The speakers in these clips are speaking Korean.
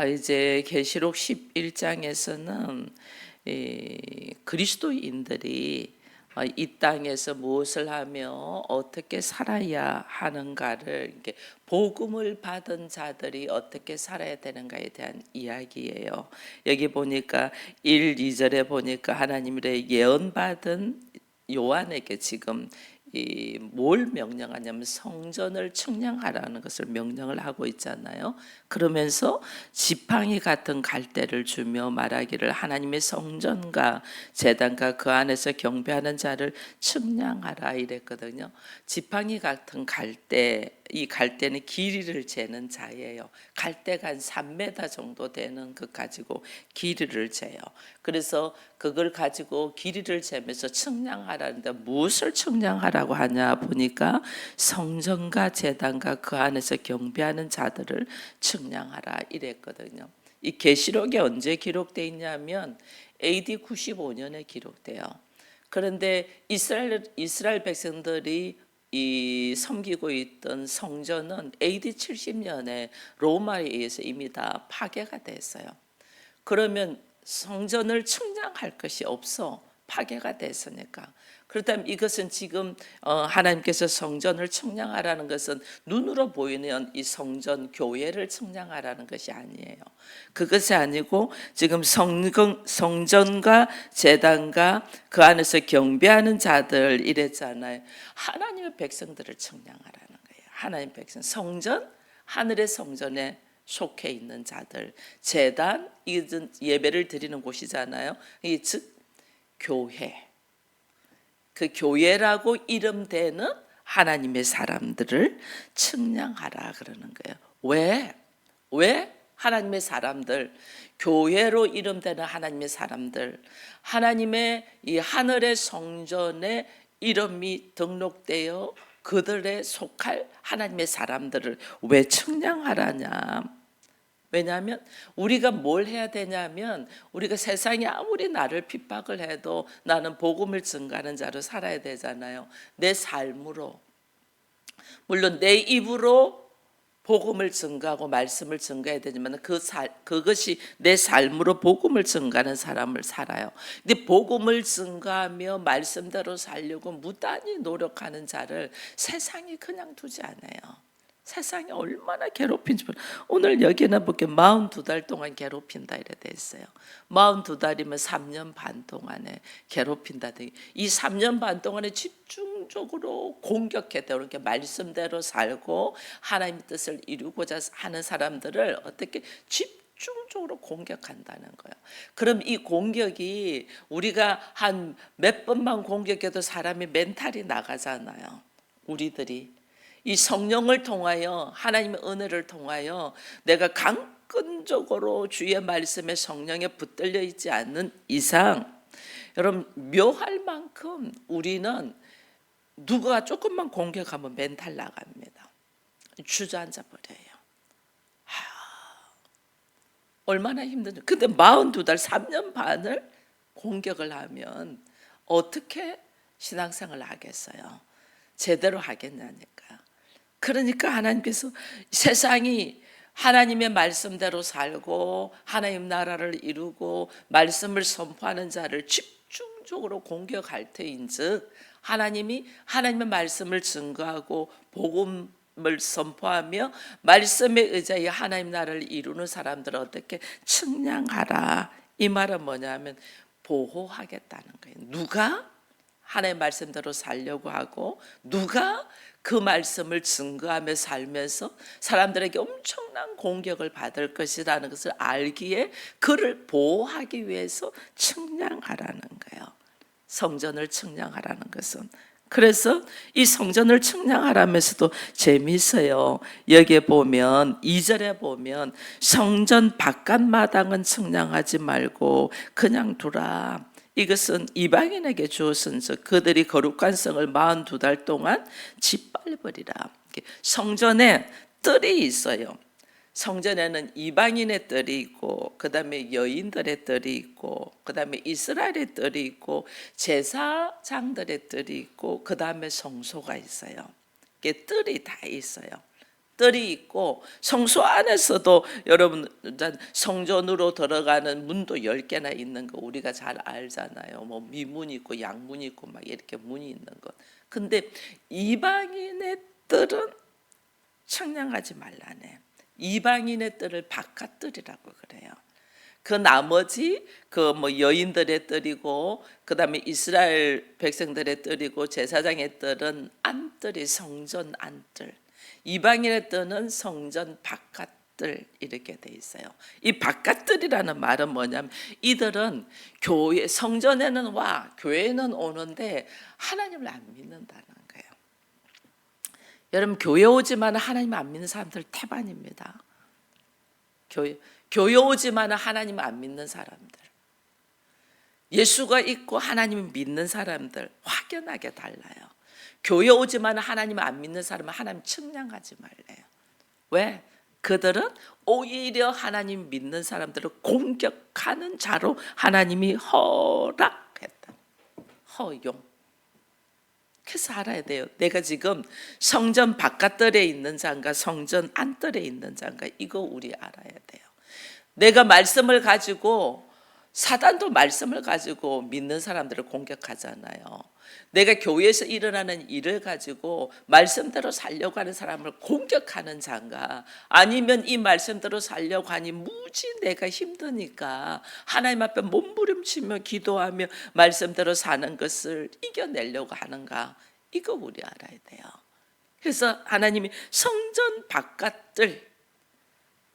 이제 계시록 11장에서는 그리스도인들이 이 땅에서 무엇을 하며 어떻게 살아야 하는가를 이렇게 복음을 받은 자들이 어떻게 살아야 되는가에 대한 이야기예요. 여기 보니까 1, 2절에 보니까 하나님의 예언받은 요한에게 지금 뭘 명령하냐면 성전을 측량하라는 것을 명령을 하고 있잖아요. 그러면서 지팡이 같은 갈대를 주며 말하기를 하나님의 성전과 제단과 그 안에서 경배하는 자를 측량하라 이랬거든요. 지팡이 같은 갈대, 이 갈대는 길이를 재는 자예요. 갈대가 한 3m 정도 되는 것 가지고 길이를 재요. 그래서 그걸 가지고 길이를 재면서 측량하라는데 무엇을 측량하라고 하냐 보니까 성전과 제단과 그 안에서 경배하는 자들을 측량하라 이랬거든요. 이 계시록이 언제 기록되어 있냐면 AD 95년에 기록돼요. 그런데 이스라엘 백성들이 이 섬기고 있던 성전은 AD 70년에 로마에 의해서 이미 다 파괴가 됐어요. 그러면 성전을 측량할 것이 없어. 파괴가 됐으니까. 그렇다면 이것은 지금 하나님께서 성전을 측량하라는 것은 눈으로 보이는 이 성전 교회를 측량하라는 것이 아니에요. 그것이 아니고 지금 성전과 제단과 그 안에서 경배하는 자들 이랬잖아요. 하나님의 백성들을 측량하라는 거예요. 하나님 백성 성전, 하늘의 성전에 속해 있는 자들, 제단, 이것은 예배를 드리는 곳이잖아요. 즉 교회, 그 교회라고 이름되는 하나님의 사람들을 측량하라 그러는 거예요. 왜 하나님의 사람들, 교회로 이름되는 하나님의 사람들, 하나님의 이 하늘의 성전에 이름이 등록되어 그들에 속할 하나님의 사람들을 왜 측량하라냐? 왜냐하면 우리가 뭘 해야 되냐면 우리가 세상이 아무리 나를 핍박을 해도 나는 복음을 증가하는 자로 살아야 되잖아요. 내 삶으로, 물론 내 입으로 복음을 증가하고 말씀을 증가해야 되지만 그것이 내 삶으로 복음을 증가하는 사람을 살아요. 근데 복음을 증가하며 말씀대로 살려고 무단히 노력하는 자를 세상이 그냥 두지 않아요. 세상이 얼마나 괴롭힌지 오늘 여기는 볼게요. 42달 동안 괴롭힌다 이래 돼 있어요. 42달이면 3년 반 동안에 괴롭힌다. 이 3년 반 동안에 집중적으로 공격해도 이렇게 말씀대로 살고 하나님의 뜻을 이루고자 하는 사람들을 어떻게 집중적으로 공격한다는 거예요. 그럼 이 공격이 우리가 한 몇 번만 공격해도 사람이 멘탈이 나가잖아요. 우리들이 이 성령을 통하여 하나님의 은혜를 통하여 내가 강건적으로 주의 말씀에 성령에 붙들려 있지 않는 이상 여러분 묘할 만큼 우리는 누가 조금만 공격하면 멘탈 나갑니다. 주저앉아 버려요. 얼마나 힘든지. 근데 42달 3년 반을 공격을 하면 어떻게 신앙생활을 하겠어요? 제대로 하겠냐니까. 그러니까 하나님께서 세상이 하나님의 말씀대로 살고 하나님 나라를 이루고 말씀을 선포하는 자를 집중적으로 공격할 터인즉 하나님이 하나님의 말씀을 증거하고 복음을 선포하며 말씀에 의지하여 하나님 나라를 이루는 사람들을 어떻게 측량하라. 이 말은 뭐냐면 보호하겠다는 거예요. 누가 하나님의 말씀대로 살려고 하고 누가 그 말씀을 증거하며 살면서 사람들에게 엄청난 공격을 받을 것이라는 것을 알기에 그를 보호하기 위해서 측량하라는 거예요. 성전을 측량하라는 것은. 그래서 이 성전을 측량하라면서도 재미있어요. 여기에 보면 2절에 보면 성전 바깥마당은 측량하지 말고 그냥 두라. 이것은 이방인에게 주었은즉 그들이 거룩한 성을 42달 동안 짓밟으리라. 성전에 뜰이 있어요. 성전에는 이방인의 뜰이 있고 그 다음에 여인들의 뜰이 있고 그 다음에 이스라엘의 뜰이 있고 제사장들의 뜰이 있고 그 다음에 성소가 있어요. 뜰이 다 있어요. 뜰이 있고 성소 안에서도 여러분 성전으로 들어가는 문도 10개나 있는 거 우리가 잘 알잖아요. 뭐 미문이 있고 양문이 있고 막 이렇게 문이 있는 것. 근데 이방인의 뜰은 청량하지 말라네. 이방인의 뜰을 바깥뜰이라고 그래요. 그 나머지 그 뭐 여인들의 뜰이고 그다음에 이스라엘 백성들의 뜰이고 제사장의 뜰은 안뜰이 성전 안뜰. 이방인의 뜰은 성전 바깥뜰 이렇게 돼 있어요. 이 바깥뜰이라는 말은 뭐냐면 이들은 교회 성전에는 와 교회는 오는데 하나님을 안 믿는다는 거예요. 여러분 교회 오지만 하나님 안 믿는 사람들 태반입니다. 교회 오지만 하나님 안 믿는 사람들, 예수가 있고 하나님을 믿는 사람들 확연하게 달라요. 교회 오지만 하나님 안 믿는 사람은 하나님 측량하지 말래요. 왜? 그들은 오히려 하나님 믿는 사람들을 공격하는 자로 하나님이 허락했다. 허용. 그래서 알아야 돼요. 내가 지금 성전 바깥뜰에 있는 자인가 성전 안뜰에 있는 자인가 이거 우리 알아야 돼요. 내가 말씀을 가지고 사단도 말씀을 가지고 믿는 사람들을 공격하잖아요. 내가 교회에서 일어나는 일을 가지고 말씀대로 살려고 하는 사람을 공격하는 자인가 아니면 이 말씀대로 살려고 하니 무지 내가 힘드니까 하나님 앞에 몸부림치며 기도하며 말씀대로 사는 것을 이겨내려고 하는가 이거 우리 알아야 돼요. 그래서 하나님이 성전 바깥들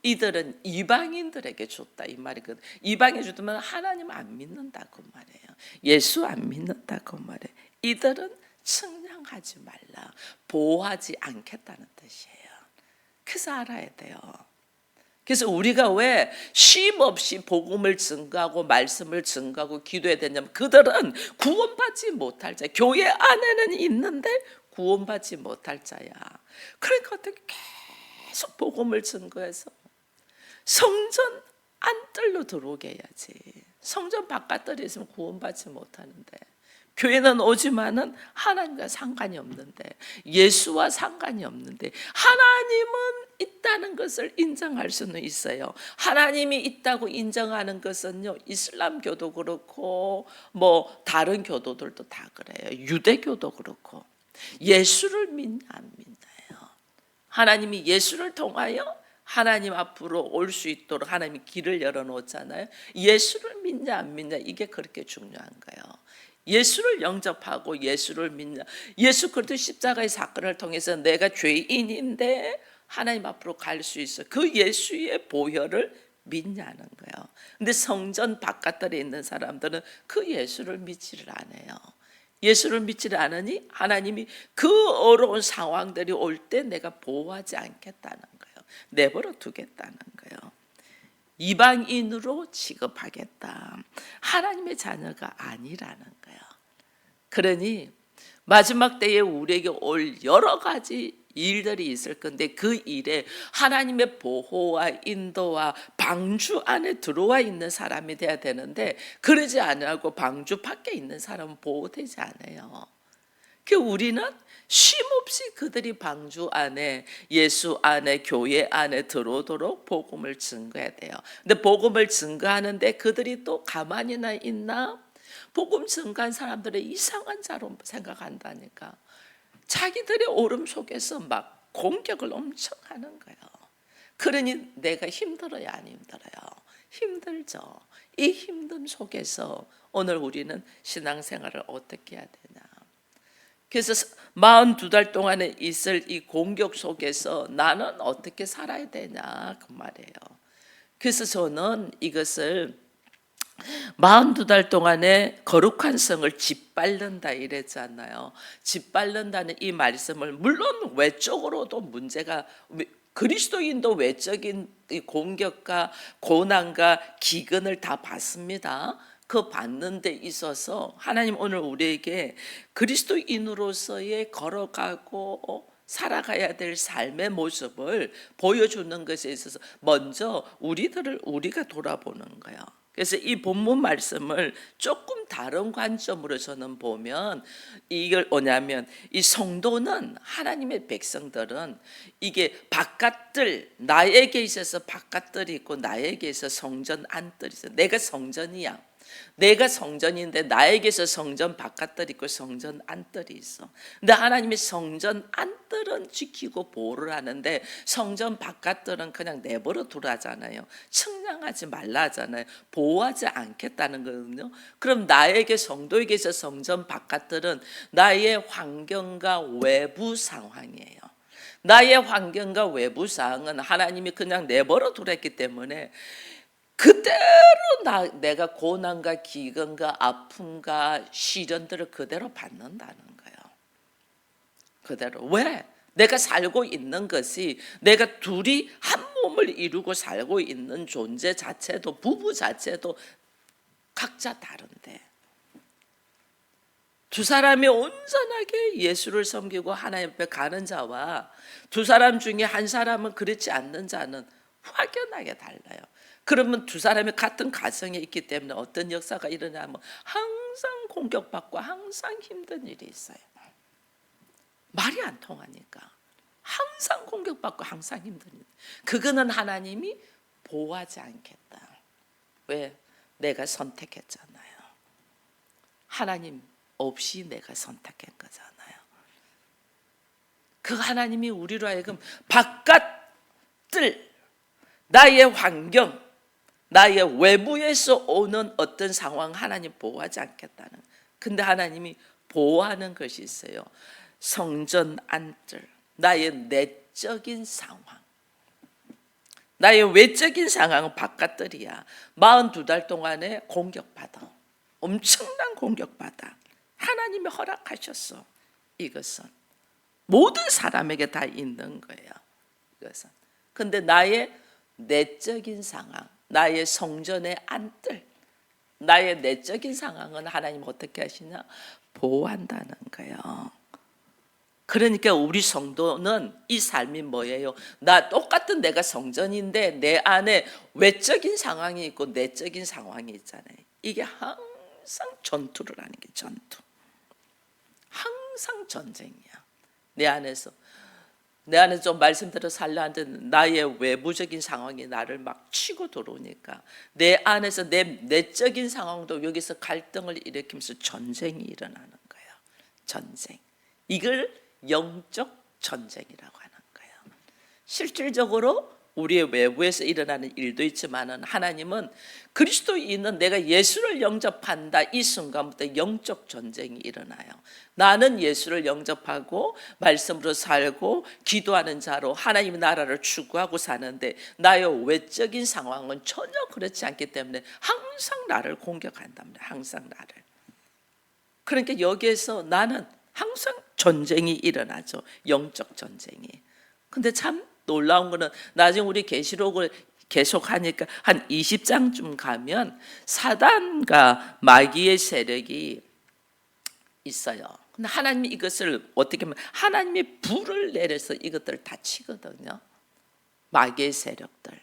이들은 이방인들에게 줬다 이 말이거든. 이방인 주면 하나님 안 믿는다고 말해요. 예수 안 믿는다고 말해요. 이들은 측량하지 말라, 보호하지 않겠다는 뜻이에요. 그래서 알아야 돼요. 그래서 우리가 왜 쉼 없이 복음을 증거하고 말씀을 증거하고 기도해야 되냐면 그들은 구원받지 못할 자, 교회 안에는 있는데 구원받지 못할 자야. 그러니까 어떻게 계속 복음을 증거해서 성전 안뜰로 들어오게 해야지. 성전 바깥뜰에 있으면 구원받지 못하는데 교회는 오지만은 하나님과 상관이 없는데 예수와 상관이 없는데 하나님은 있다는 것을 인정할 수는 있어요. 하나님이 있다고 인정하는 것은요 이슬람교도 그렇고 뭐 다른 교도들도 다 그래요. 유대교도 그렇고 예수를 믿냐 안 믿나요? 하나님이 예수를 통하여 하나님 앞으로 올 수 있도록 하나님이 길을 열어놓잖아요. 예수를 믿냐 안 믿냐 이게 그렇게 중요한 거예요. 예수를 영접하고 예수를 믿냐. 예수 그리스도 십자가의 사건을 통해서 내가 죄인인데 하나님 앞으로 갈 수 있어. 그 예수의 보혈을 믿냐는 거예요. 근데 성전 바깥들에 있는 사람들은 그 예수를 믿지를 않아요. 예수를 믿지를 않으니 하나님이 그 어려운 상황들이 올 때 내가 보호하지 않겠다는 거예요. 내버려 두겠다는 거예요. 이방인으로 취급하겠다. 하나님의 자녀가 아니라는 거예요. 그러니 마지막 때에 우리에게 올 여러 가지 일들이 있을 건데 그 일에 하나님의 보호와 인도와 방주 안에 들어와 있는 사람이 돼야 되는데 그러지 않고 방주 밖에 있는 사람은 보호되지 않아요. 그 우리는 쉼없이 그들이 방주 안에 예수 안에 교회 안에 들어오도록 복음을 증거해야 돼요. 근데 복음을 증거하는데 그들이 또 가만히나 있나? 복음 증거한 사람들의 이상한 자로 생각한다니까. 자기들의 오름 속에서 막 공격을 엄청 하는 거예요. 그러니 내가 힘들어요, 안 힘들어요? 힘들죠. 이 힘듦 속에서 오늘 우리는 신앙생활을 어떻게 해야 되나? 그래서 42달 동안에 있을 이 공격 속에서 나는 어떻게 살아야 되냐 그 말이에요. 그래서 저는 이것을 42달 동안에 거룩한 성을 짓밟는다 이랬잖아요. 짓밟는다는 이 말씀을 물론 외적으로도 문제가 그리스도인도 외적인 공격과 고난과 기근을 다 받습니다. 그 받는 데 있어서 하나님 오늘 우리에게 그리스도인으로서의 걸어가고 살아가야 될 삶의 모습을 보여주는 것에 있어서 먼저 우리가 돌아보는 거예요. 그래서 이 본문 말씀을 조금 다른 관점으로 저는 보면 이걸 뭐냐면 이 성도는 하나님의 백성들은 이게 바깥들 나에게 있어서 바깥들이 있고 나에게 있어 성전 안들이 있어. 내가 성전이야. 내가 성전인데 나에게서 성전 바깥들이 있고 성전 안들이 있어. 근데 하나님의 성전 안들은 지키고 보호를 하는데 성전 바깥들은 그냥 내버려 두라잖아요. 측량하지 말라 하잖아요. 보호하지 않겠다는 거거든요. 그럼 나에게 성도에게 서 성전 바깥들은 나의 환경과 외부 상황이에요. 나의 환경과 외부 상황은 하나님이 그냥 내버려 두랬기 때문에 그대로 내가 고난과 기근과 아픔과 시련들을 그대로 받는다는 거예요. 그대로. 왜? 내가 살고 있는 것이 내가 둘이 한 몸을 이루고 살고 있는 존재 자체도 부부 자체도 각자 다른데 두 사람이 온전하게 예수를 섬기고 하나님 앞에 가는 자와 두 사람 중에 한 사람은 그렇지 않는 자는 확연하게 달라요. 그러면 두 사람이 같은 가정에 있기 때문에 어떤 역사가 일어나면 항상 공격받고 항상 힘든 일이 있어요. 말이 안 통하니까 항상 공격받고 항상 힘든 일. 그거는 하나님이 보호하지 않겠다. 왜? 내가 선택했잖아요. 하나님 없이 내가 선택한 거잖아요. 그 하나님이 우리로 하여금 바깥들 나의 환경 나의 외부에서 오는 어떤 상황 하나님 보호하지 않겠다는. 근데 하나님이 보호하는 것이 있어요. 성전 안들, 나의 내적인 상황. 나의 외적인 상황은 바깥들이야. 42달 동안에 공격받아. 엄청난 공격받아. 하나님이 허락하셨어. 이것은 모든 사람에게 다 있는 거예요. 이것은. 근데 나의 내적인 상황, 나의 성전의 안들, 나의 내적인 상황은 하나님 어떻게 하시냐? 보호한다는 거예요. 그러니까 우리 성도는 이 삶이 뭐예요? 나 똑같은 내가 성전인데 내 안에 외적인 상황이 있고 내적인 상황이 있잖아요. 이게 항상 전투를 하는 게 전투. 항상 전쟁이야. 내 안에서 좀 말씀대로 살려 하는데 나의 외부적인 상황이 나를 막 치고 들어오니까 내 안에서 내 내적인 상황도 여기서 갈등을 일으키면서 전쟁이 일어나는 거예요. 전쟁. 이걸 영적 전쟁이라고 하는 거예요. 실질적으로 우리의 외부에서 일어나는 일도 있지만은 하나님은 그리스도인은 내가 예수를 영접한다 이 순간부터 영적 전쟁이 일어나요. 나는 예수를 영접하고 말씀으로 살고 기도하는 자로 하나님의 나라를 추구하고 사는데 나의 외적인 상황은 전혀 그렇지 않기 때문에 항상 나를 공격한답니다. 항상 나를. 그러니까 여기에서 나는 항상 전쟁이 일어나죠. 영적 전쟁이. 근데 참 놀라운 거는 나중에 우리 계시록을 계속하니까 한 20장쯤 가면 사단과 마귀의 세력이 있어요. 근데 하나님이 이것을 어떻게 하면 하나님이 불을 내려서 이것들을 다 치거든요. 마귀의 세력들.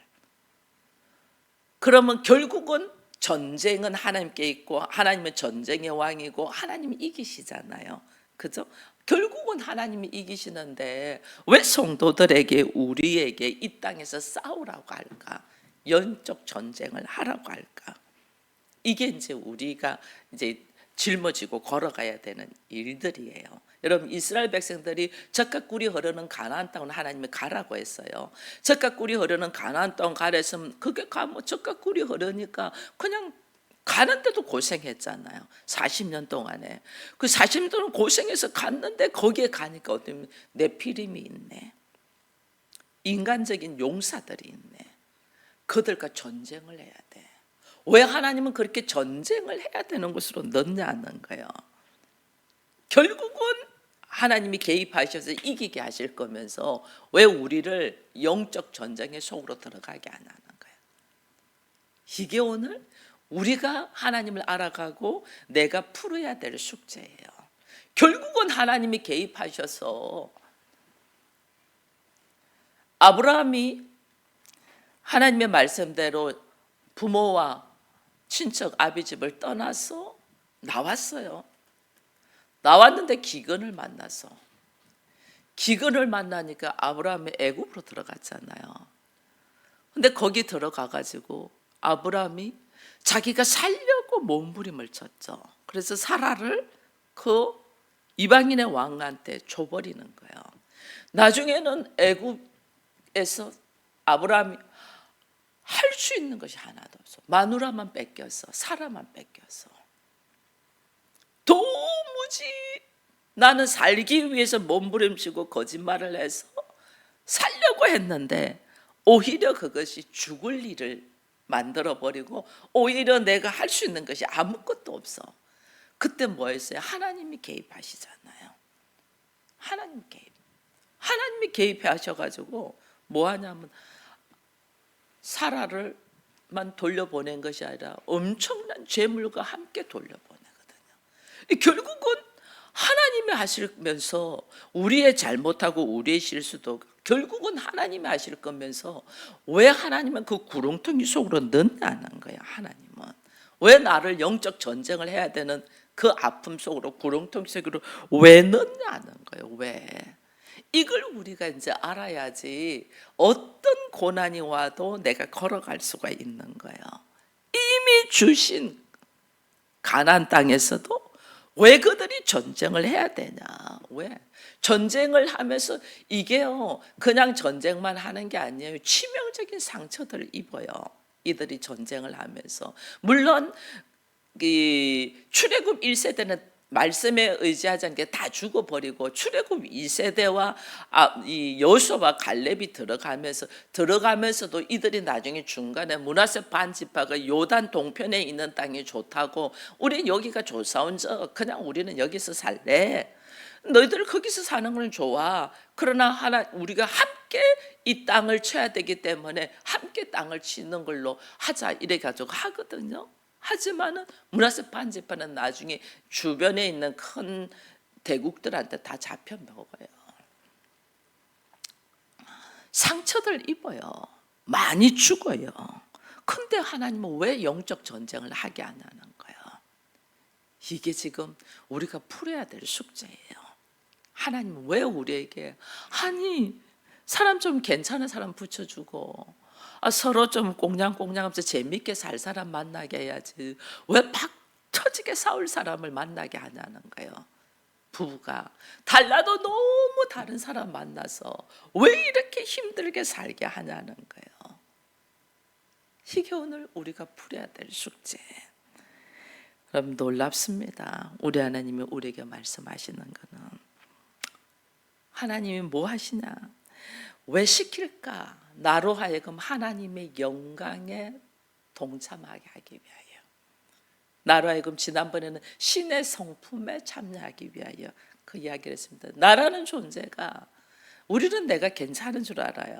그러면 결국은 전쟁은 하나님께 있고 하나님은 전쟁의 왕이고 하나님이 이기시잖아요. 그죠? 결국은 하나님이 이기시는데 왜 성도들에게 우리에게 이 땅에서 싸우라고 할까? 영적 전쟁을 하라고 할까? 이게 이제 우리가 이제 짊어지고 걸어가야 되는 일들이에요. 여러분 이스라엘 백성들이 젖과 꿀이 흐르는 가나안 땅을 하나님이 가라고 했어요. 젖과 꿀이 흐르는 가나안 땅 가라 했으면 그게 가면 젖과 꿀이 흐르니까 그냥 가는데도 고생했잖아요. 40년 동안에. 그 40년 동안 고생해서 갔는데 거기에 가니까 어떤 네피림이 있네. 인간적인 용사들이 있네. 그들과 전쟁을 해야 돼. 왜 하나님은 그렇게 전쟁을 해야 되는 곳으로 넣냐는 거예요. 결국은 하나님이 개입하셔서 이기게 하실 거면서 왜 우리를 영적 전쟁의 속으로 들어가게 안 하는 거예요. 이게 오늘 우리가 하나님을 알아가고 내가 풀어야 될 숙제예요. 결국은 하나님이 개입하셔서 아브라함이 하나님의 말씀대로 부모와 친척 아비 집을 떠나서 나왔어요. 나왔는데 기근을 만나서, 기근을 만나니까 아브라함이 애굽으로 들어갔잖아요. 근데 거기 들어가 가지고 아브라함이 자기가 살려고 몸부림을 쳤죠. 그래서 사라를 그 이방인의 왕한테 줘버리는 거예요. 나중에는 애굽에서 아브라함이 할 수 있는 것이 하나도 없어. 마누라만 뺏겼어. 사라만 뺏겼어. 도무지 나는 살기 위해서 몸부림치고 거짓말을 해서 살려고 했는데 오히려 그것이 죽을 일을 만들어버리고 오히려 내가 할 수 있는 것이 아무것도 없어. 그때 뭐 했어요? 하나님이 개입하시잖아요. 하나님이 개입하셔가지고 뭐 하냐면 사라를만 돌려보낸 것이 아니라 엄청난 재물과 함께 돌려보내거든요. 결국은 하나님이 하시면서 우리의 잘못하고 우리의 실수도 결국은 하나님이 하실 거면서 왜 하나님은 그 구렁텅이 속으로 넣냐는 거예요. 하나님은 왜 나를 영적 전쟁을 해야 되는 그 아픔 속으로 구렁텅이 속으로 왜 넣냐는 거예요. 왜? 이걸 우리가 이제 알아야지 어떤 고난이 와도 내가 걸어갈 수가 있는 거예요. 이미 주신 가나안 땅에서도 왜 그들이 전쟁을 해야 되냐? 왜? 전쟁을 하면서 이게요 그냥 전쟁만 하는 게 아니에요. 치명적인 상처들을 입어요. 이들이 전쟁을 하면서. 물론 이 출애굽 1세대는 말씀에 의지하지 않게 다 죽어버리고 출애굽 2세대와 이 여호수아와 갈렙이 들어가면서도 이들이 나중에 중간에 므낫세 반지파가 요단 동편에 있는 땅이 좋다고 우린 여기가 좋사온 적 그냥 우리는 여기서 살래. 너희들 거기서 사는 건 좋아. 그러나 우리가 함께 이 땅을 쳐야 되기 때문에 함께 땅을 치는 걸로 하자 이래 가지고 하거든요. 하지만은 므낫세 반지파는 나중에 주변에 있는 큰 대국들한테 다 잡혀 먹어요. 상처들 입어요. 많이 죽어요. 근데 하나님은 왜 영적 전쟁을 하게 안 하는 거예요? 이게 지금 우리가 풀어야 될 숙제예요. 하나님은 왜 우리에게 아니 사람 좀 괜찮은 사람 붙여주고 서로 좀 꽁냥꽁냥하면서 재밌게 살 사람 만나게 해야지 왜 팍 터지게 싸울 사람을 만나게 하냐는 거예요. 부부가 달라도 너무 다른 사람 만나서 왜 이렇게 힘들게 살게 하냐는 거예요. 이게 오늘 우리가 풀어야 될 숙제. 그럼 놀랍습니다. 우리 하나님이 우리에게 말씀하시는 거는 하나님이 뭐 하시냐? 왜 시킬까? 나로 하여금 하나님의 영광에 동참하게 하기 위하여. 나로 하여금 지난번에는 신의 성품에 참여하기 위하여 그 이야기를 했습니다. 나라는 존재가 우리는 내가 괜찮은 줄 알아요.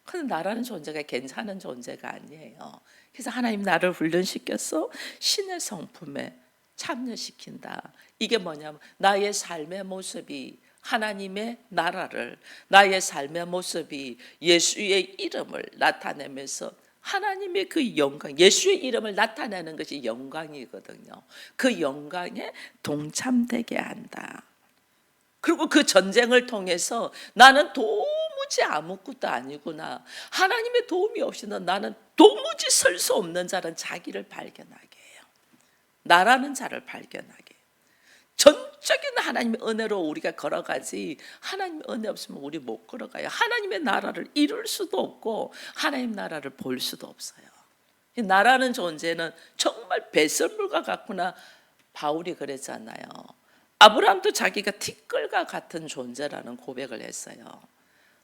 그런데 나라는 존재가 괜찮은 존재가 아니에요. 그래서 하나님 나를 훈련시켜서 신의 성품에 참여시킨다. 이게 뭐냐면 나의 삶의 모습이 하나님의 나라를 나의 삶의 모습이 예수의 이름을 나타내면서 하나님의 그 영광 예수의 이름을 나타내는 것이 영광이거든요. 그 영광에 동참되게 한다. 그리고 그 전쟁을 통해서 나는 도무지 아무것도 아니구나. 하나님의 도움이 없이는 나는 도무지 설 수 없는 자는 자기를 발견하게 해요. 나라는 자를 발견하게 해요. 전적인 하나님의 은혜로 우리가 걸어가지 하나님의 은혜 없으면 우리 못 걸어가요. 하나님의 나라를 이룰 수도 없고 하나님 나라를 볼 수도 없어요. 이 나라는 존재는 정말 배설물과 같구나. 바울이 그랬잖아요. 아브라함도 자기가 티끌과 같은 존재라는 고백을 했어요.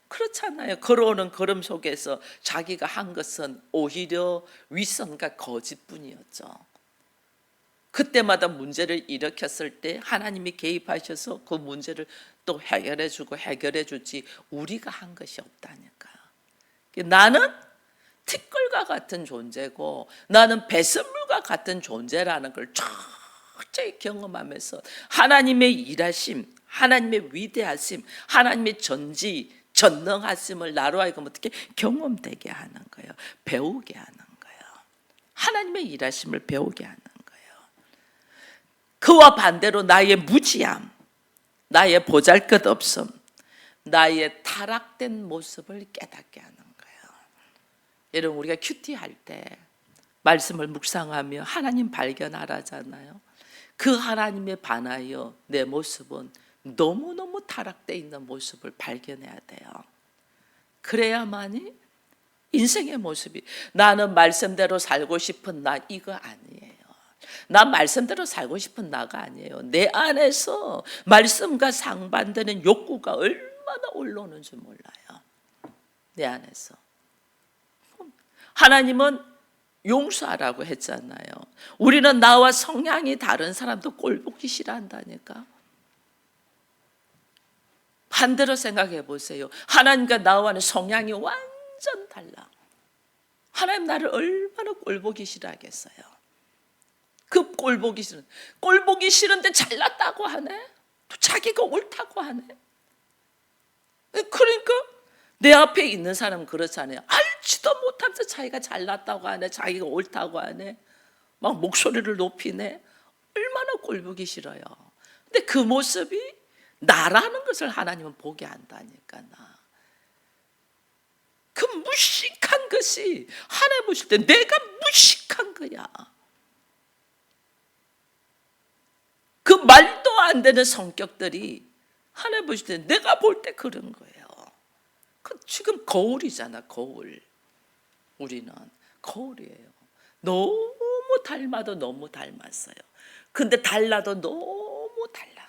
그렇잖아요. 걸어오는 걸음 속에서 자기가 한 것은 오히려 윗선과 거짓뿐이었죠. 그때마다 문제를 일으켰을 때 하나님이 개입하셔서 그 문제를 또 해결해 주지 우리가 한 것이 없다니까. 나는 티끌과 같은 존재고 나는 배설물과 같은 존재라는 걸 철저히 경험하면서 하나님의 일하심, 하나님의 위대하심, 하나님의 전능하심을 나로 하여금 어떻게 경험되게 하는 거예요. 배우게 하는 거예요. 하나님의 일하심을 배우게 하는 거예요. 그와 반대로 나의 무지함, 나의 보잘것없음, 나의 타락된 모습을 깨닫게 하는 거예요. 여러분, 우리가 큐티할 때 말씀을 묵상하며 하나님 발견하라잖아요. 그 하나님에 반하여 내 모습은 너무너무 타락되어 있는 모습을 발견해야 돼요. 그래야만이 인생의 모습이, 나는 말씀대로 살고 싶은 나, 이거 아니에요. 난 말씀대로 살고 싶은 나가 아니에요. 내 안에서 말씀과 상반되는 욕구가 얼마나 올라오는지 몰라요. 내 안에서. 하나님은 용서하라고 했잖아요. 우리는 나와 성향이 다른 사람도 꼴보기 싫어한다니까. 반대로 생각해 보세요. 하나님과 나와는 성향이 완전 달라. 하나님 나를 얼마나 꼴보기 싫어하겠어요. 그 꼴보기 싫은데 잘났다고 하네. 또 자기가 옳다고 하네. 그러니까 내 앞에 있는 사람은 그렇잖아요. 알지도 못하면서 자기가 잘났다고 하네, 자기가 옳다고 하네, 막 목소리를 높이네. 얼마나 꼴보기 싫어요. 근데 그 모습이 나라는 것을 하나님은 보게 한다니까. 그 무식한 것이 하나님 보실 때 내가 무식한 거야. 그 말도 안 되는 성격들이 하나님 보실 때 내가 볼 때 그런 거예요. 지금 거울이잖아, 거울. 우리는 거울이에요. 너무 닮아도 너무 닮았어요. 근데 달라도 너무 달라.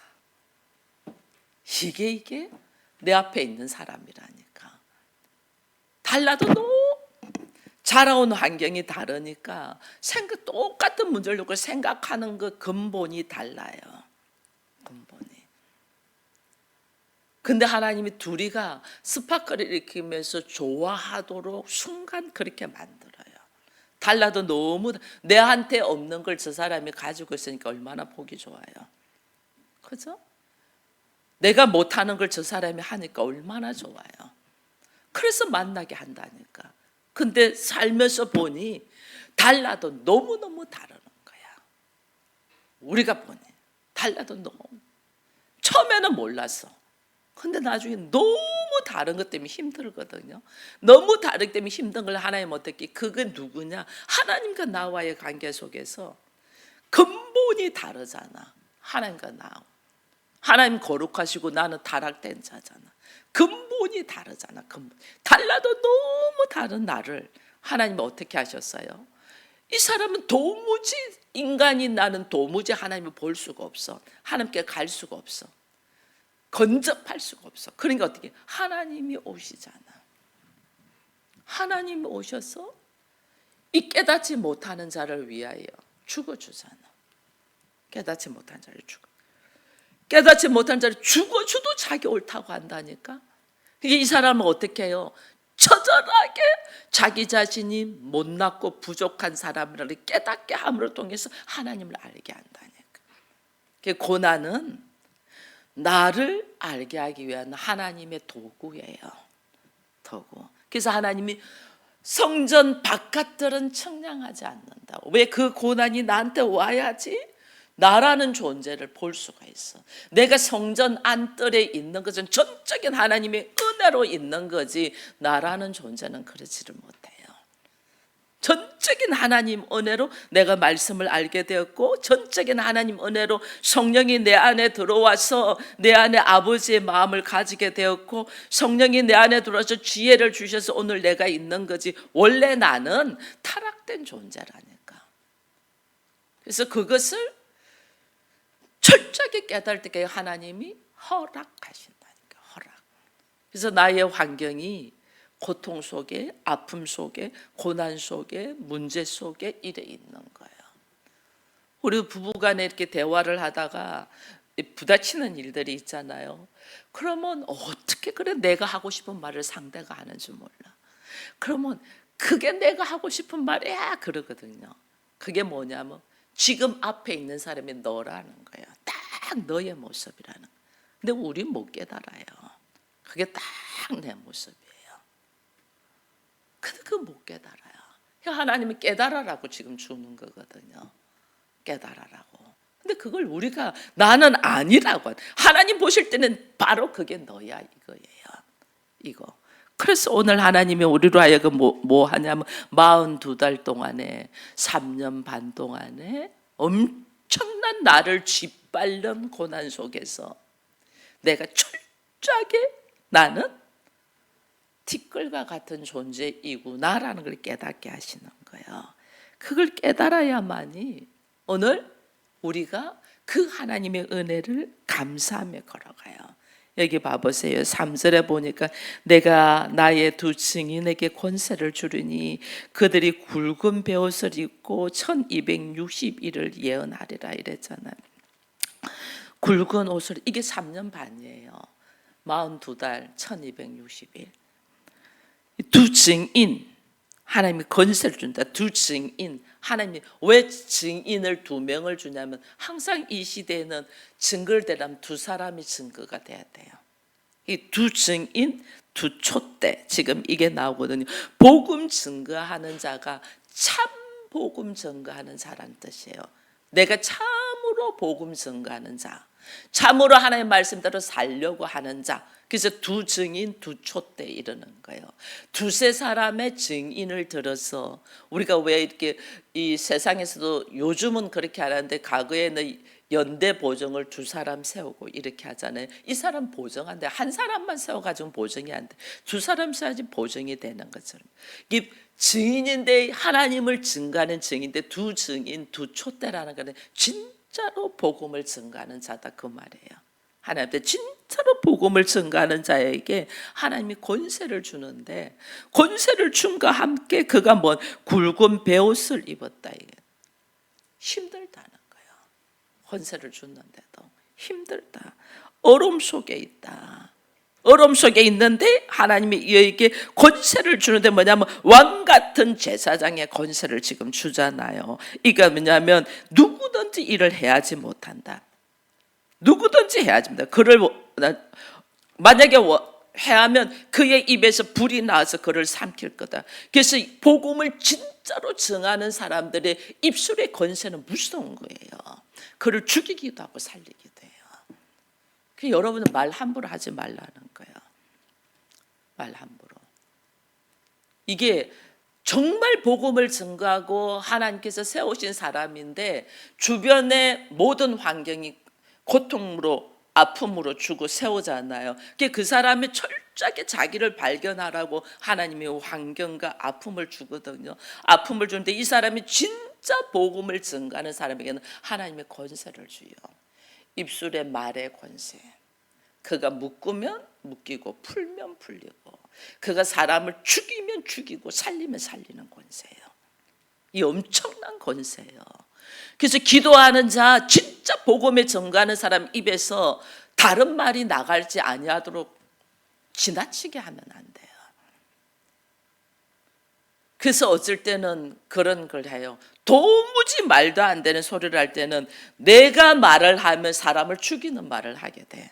이게 내 앞에 있는 사람이라니까. 달라도 너무 자라온 환경이 다르니까 똑같은 문제를 놓고 생각하는 그 근본이 달라요. 근본이. 근데 하나님이 둘이가 스파크를 일으키면서 좋아하도록 순간 그렇게 만들어요. 달라도 너무 내한테 없는 걸 저 사람이 가지고 있으니까 얼마나 보기 좋아요. 그죠? 내가 못하는 걸 저 사람이 하니까 얼마나 좋아요. 그래서 만나게 한다니까. 근데 살면서 보니 달라도 너무너무 다르는 거야. 우리가 보니 달라도 너무. 처음에는 몰랐어. 근데 나중에 너무 다른 것 때문에 힘들거든요. 너무 다르기 때문에 힘든 걸 하나님 어떻게, 그게 누구냐? 하나님과 나와의 관계 속에서 근본이 다르잖아. 하나님과 나. 하나님 거룩하시고 나는 타락된 자잖아. 근본이 다르잖아. 근본. 달라도 너무 다른 나를 하나님이 어떻게 하셨어요? 이 사람은 도무지, 인간인 나는 도무지 하나님을 볼 수가 없어. 하나님께 갈 수가 없어. 건접할 수가 없어. 그러니까 어떻게? 하나님이 오시잖아. 하나님이 오셔서 이 깨닫지 못하는 자를 위하여 죽어주잖아. 깨닫지 못한 자를 죽어. 깨닫지 못한 자를 죽어줘도 자기 옳다고 한다니까. 이 사람은 어떻게 해요? 처절하게 자기 자신이 못났고 부족한 사람이라를 깨닫게 함으로 통해서 하나님을 알게 한다니까. 그 고난은 나를 알게 하기 위한 하나님의 도구예요. 도구. 그래서 하나님이 성전 바깥들은 청량하지 않는다. 왜? 그 고난이 나한테 와야지 나라는 존재를 볼 수가 있어. 내가 성전 안뜰에 있는 것은 전적인 하나님의 은혜로 있는 거지, 나라는 존재는 그렇지를 못해요. 전적인 하나님 은혜로 내가 말씀을 알게 되었고, 전적인 하나님 은혜로 성령이 내 안에 들어와서 내 안에 아버지의 마음을 가지게 되었고, 성령이 내 안에 들어와서 지혜를 주셔서 오늘 내가 있는 거지, 원래 나는 타락된 존재라니까. 그래서 그것을 철저하게 깨달을 때 하나님이 허락하신다니까. 허락. 그래서 나의 환경이 고통 속에, 아픔 속에, 고난 속에, 문제 속에 이래 있는 거예요. 우리 부부간에 이렇게 대화를 하다가 부딪히는 일들이 있잖아요. 그러면 어떻게 그래, 내가 하고 싶은 말을 상대가 하는지 몰라. 그러면 그게 내가 하고 싶은 말이야 그러거든요. 그게 뭐냐면 지금 앞에 있는 사람이 너라는 거야. 딱 너의 모습이라는 거야. 근데 우린 못 깨달아요. 그게 딱 내 모습이에요. 근데 그거 못 깨달아요. 하나님이 깨달아라고 지금 주는 거거든요. 깨달아라고. 근데 그걸 우리가 나는 아니라고, 하나님 보실 때는 바로 그게 너야 이거예요. 이거. 그래서 오늘 하나님이 우리로 하여금 뭐 하냐면 42달 동안에 3년 반 동안에 엄청난 나를 짓밟는 고난 속에서 내가 철저하게 나는 티끌과 같은 존재이구나라는 걸 깨닫게 하시는 거예요. 그걸 깨달아야만이 오늘 우리가 그 하나님의 은혜를 감사하며 걸어가요. 여기 봐보세요. 3절에 보니까 내가 나의 두 증인에게 권세를 주리니 그들이 굵은 베옷을 입고 1260일을 예언하리라 이랬잖아요. 굵은 옷을, 이게 3년 반이에요. 42달 1260일. 두 증인, 하나님이 권세를 준다. 두 증인, 하나님이 왜 증인을 두 명을 주냐면 항상 이 시대에는 증거를 대려면 두 사람이 증거가 돼야 돼요. 이 두 증인, 두 촛대, 지금 이게 나오거든요. 복음 증거하는 자가 참 복음 증거하는 자라는 뜻이에요. 내가 참으로 복음 증거하는 자, 참으로 하나님의 말씀대로 살려고 하는 자. 그래서 두 증인, 두 촛대 이러는 거예요. 두세 사람의 증인을 들어서 우리가 왜 이렇게 이 세상에서도 요즘은 그렇게 안 하는데 과거에는 연대 보정을 두 사람 세우고 이렇게 하잖아요. 이 사람 보정한데 한 사람만 세워가지고 보정이 안 돼. 두 사람 세워야지 보정이 되는 것처럼. 이게 증인인데 하나님을 증거하는 증인인데 두 증인, 두 촛대라는 거는 진짜로 복음을 증거하는 자다 그 말이에요. 하나님한테 진짜로 복음을 증거하는 자에게 하나님이 권세를 주는데 권세를 줌과 함께 그가 뭐 굵은 베옷을 입었다. 이게 힘들다는 거예요. 권세를 줬는데도 힘들다. 어려움 속에 있다. 어려움 속에 있는데 하나님이 이에게 권세를 주는데 뭐냐면 왕 같은 제사장의 권세를 지금 주잖아요. 이게 뭐냐면 누구든지 일을 해야지 못한다. 누구든지 해야지 합니다. 그를 만약에 해하면 그의 입에서 불이 나와서 그를 삼킬 거다. 그래서 복음을 진짜로 증하는 사람들의 입술의 권세는 무서운 거예요. 그를 죽이기도 하고 살리기도 해요. 그래서 여러분은 말 함부로 하지 말라는 거예요. 말 함부로. 이게 정말 복음을 증거하고 하나님께서 세우신 사람인데 주변의 모든 환경이 고통으로 아픔으로 주고 세우잖아요. 그 사람이 철저하게 자기를 발견하라고 하나님이 환경과 아픔을 주거든요. 아픔을 주는데 이 사람이 진짜 복음을 증거하는 사람에게는 하나님의 권세를 줘요. 입술의 말의 권세. 그가 묶으면 묶이고 풀면 풀리고 그가 사람을 죽이면 죽이고 살리면 살리는 권세예요. 이 엄청난 권세예요. 그래서 기도하는 자, 진짜 복음에 증거하는 사람 입에서 다른 말이 나갈지 아니하도록 지나치게 하면 안 돼요. 그래서 어쩔 때는 그런 걸 해요. 도무지 말도 안 되는 소리를 할 때는 내가 말을 하면 사람을 죽이는 말을 하게 돼.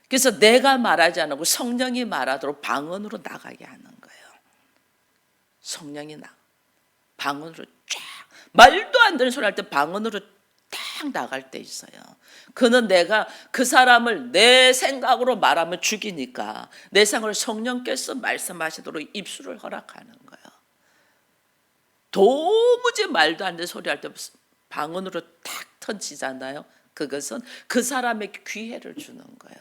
그래서 내가 말하지 않고 성령이 말하도록 방언으로 나가게 하는 거예요. 성령이 방언으로 쫙. 말도 안 되는 소리 할 때 방언으로 딱 나갈 때 있어요. 그는 내가 그 사람을 내 생각으로 말하면 죽이니까 내 생각을 성령께서 말씀하시도록 입술을 허락하는 거예요. 도무지 말도 안 되는 소리 할 때 방언으로 탁 던지잖아요. 그것은 그 사람에게 기회를 주는 거예요.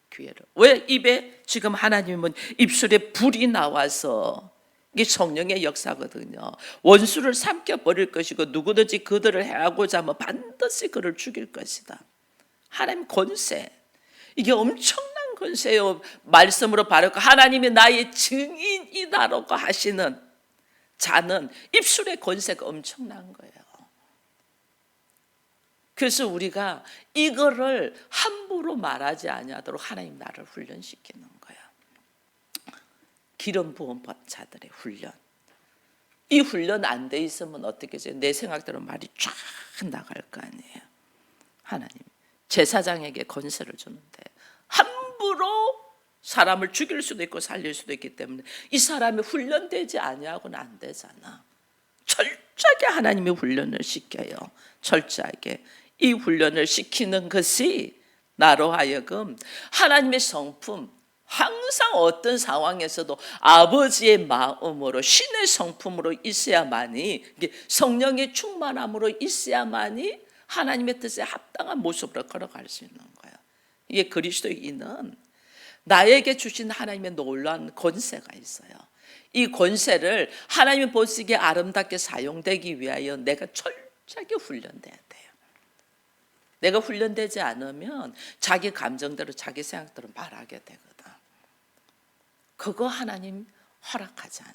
기회를. 왜 입에 지금 하나님은 입술에 불이 나와서 이게 성령의 역사거든요. 원수를 삼켜버릴 것이고 누구든지 그들을 해하고자 하면 반드시 그를 죽일 것이다. 하나님 권세. 이게 엄청난 권세요. 말씀으로 바르고 하나님이 나의 증인이다라고 하시는 자는 입술의 권세가 엄청난 거예요. 그래서 우리가 이거를 함부로 말하지 아니하도록 하나님 나를 훈련시키는 거예요. 기름 부은 자들의 훈련. 이 훈련 안 돼 있으면 어떻게 해요? 내 생각대로 말이 쫙 나갈 거 아니에요. 하나님 제사장에게 권세를 주는데 함부로 사람을 죽일 수도 있고 살릴 수도 있기 때문에 이 사람이 훈련되지 아니하고는 안 되잖아. 철저하게 하나님이 훈련을 시켜요. 철저하게. 이 훈련을 시키는 것이 나로 하여금 하나님의 성품, 항상 어떤 상황에서도 아버지의 마음으로 신의 성품으로 있어야만이, 성령의 충만함으로 있어야만이 하나님의 뜻에 합당한 모습으로 걸어갈 수 있는 거예요. 이게 그리스도인은 나에게 주신 하나님의 놀라운 권세가 있어요. 이 권세를 하나님이 보시기에 아름답게 사용되기 위하여 내가 철저하게 훈련돼야 돼요. 내가 훈련되지 않으면 자기 감정대로 자기 생각대로 말하게 되거든. 그거 하나님 허락하지 않아요.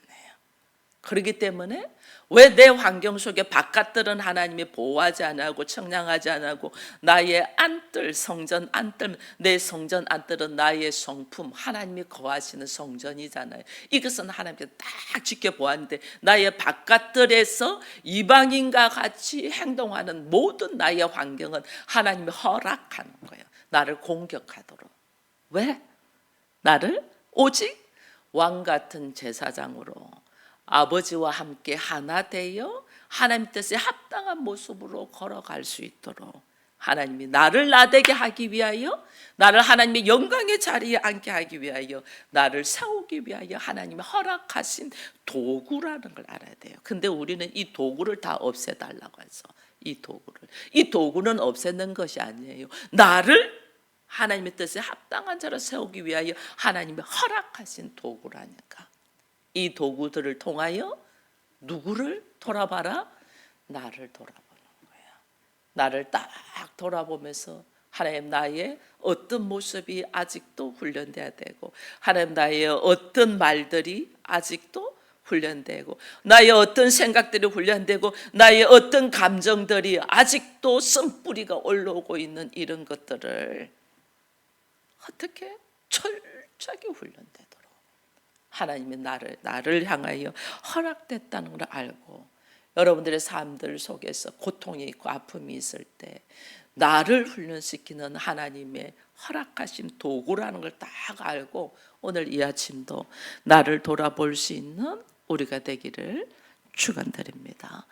그렇기 때문에 왜 내 환경 속에 바깥들은 하나님이 보호하지 않고 청량하지 않고 나의 안뜰, 성전 안뜰, 내 성전 안뜰은 나의 성품, 하나님이 거하시는 성전이잖아요. 이것은 하나님께 딱 지켜보았는데 나의 바깥들에서 이방인과 같이 행동하는 모든 나의 환경은 하나님이 허락하는 거예요. 나를 공격하도록. 왜? 나를 오직 왕 같은 제사장으로 아버지와 함께 하나 되어 하나님 뜻에 합당한 모습으로 걸어갈 수 있도록 하나님이 나를 나되게 하기 위하여, 나를 하나님의 영광의 자리에 앉게 하기 위하여, 나를 세우기 위하여 하나님이 허락하신 도구라는 걸 알아야 돼요. 근데 우리는 이 도구를 다 없애달라고 해서 이 도구는 없애는 것이 아니에요. 나를 하나님의 뜻에 합당한 자로 세우기 위하여 하나님이 허락하신 도구라니까. 이 도구들을 통하여 누구를 돌아봐라? 나를 돌아보는 거야. 나를 딱 돌아보면서 하나님 나의 어떤 모습이 아직도 훈련돼야 되고, 하나님 나의 어떤 말들이 아직도 훈련되고, 나의 어떤 생각들이 훈련되고, 나의 어떤 감정들이 아직도 쓴뿌리가 올라오고 있는 이런 것들을 어떻게 철저하게 훈련되도록 하나님이 나를 향하여 허락됐다는 걸 알고, 여러분들의 삶들 속에서 고통이 있고 아픔이 있을 때 나를 훈련시키는 하나님의 허락하신 도구라는 걸 딱 알고 오늘 이 아침도 나를 돌아볼 수 있는 우리가 되기를 축원드립니다.